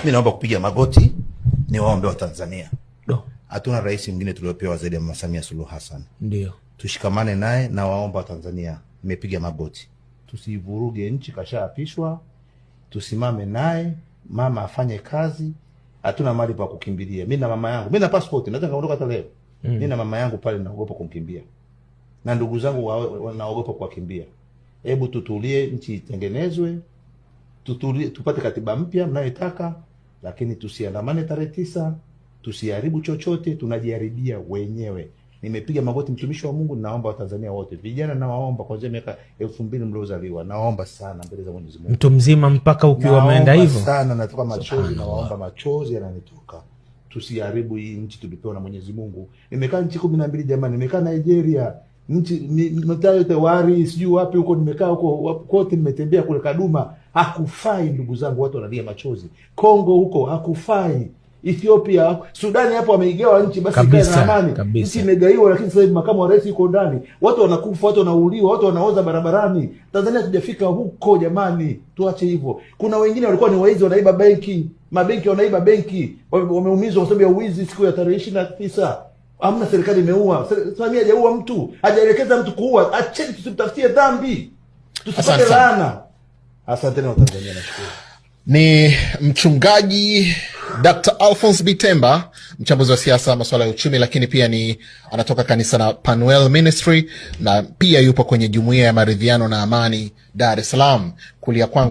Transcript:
Mimi naomba kupiga magoti ni waombe wa Tanzania. Hatuna rais mwingine tuliopewa zaidi ya Mama Samia Suluhu Hassan. Ndio. Tushikamane naye na waomba wa Tanzania. Nimepiga magoti. Tusivuruge nchi, kashaapishwa. Tusimame naye, mama afanye kazi. Hatuna mali pa kukimbilia. Mimi na mama yangu, mimi na passport, nataka kaondoka hata leo. Mimi na mama yangu pale naogopa kumkimbia. Na ndugu zangu wanaogopa kukimbia. Hebu tutulie, nchi itengenezwe. Tutulie, tupate katiba mpya mnayotaka, lakini tusiandamane tarehe 9, tusiharibu chochote, tunajiharibia wenyewe. Nimepiga magoti, mtumishi wa Mungu, naomba Watanzania wote, vijana na waomba kuanzia miaka 2000 mliozaliwa, naomba sana mbele za Mwenyezi Mungu. Mtu mzima mpaka ukiwa umeenda hivyo. Sana natoka machozi na waomba, machozi yananitoka. Tusiharibu hii nchi tulipewa na Mwenyezi Mungu. Nimekaa nchi 12 jamani, nimekaa Nigeria, nchi mtayote wari sijui wapi huko, nimekaa huko kote, nimetembea kule Kaduma. Hakufai ndugu zangu, watu wanalia machozi. Kongo huko hakufai. Ethiopia, Sudani hapo wameigawa nchi, basi ikae na amani. Nchi imegaiwa, lakini sasa makamu wa rais yuko ndani. Watu wanakufa, watu wanauliwa, watu wanaoza barabarani. Tanzania tujafika huko jamani. Tuache hivyo. Kuna wengine walikuwa ni waizi, wanaiba benki, mabenki wanaiba benki. Wameumizwa kwa sababu ya uwizi siku ya tarehe 29. Hamna serikali imeua. Samia hajaua mtu, hajaelekeza mtu kuua. Acheni, tusitafutie dhambi. Tusipate laana. Asante na Tanzania, nashukuru. Ni mchungaji Dr. Alphonse Bitemba, mchambuzi wa siasa, masuala ya uchumi, lakini pia ni anatoka kanisa na Panuel Ministry, na pia yupo kwenye Jumuiya ya Maridhiano na Amani Dar es Salaam. Kulia kwangu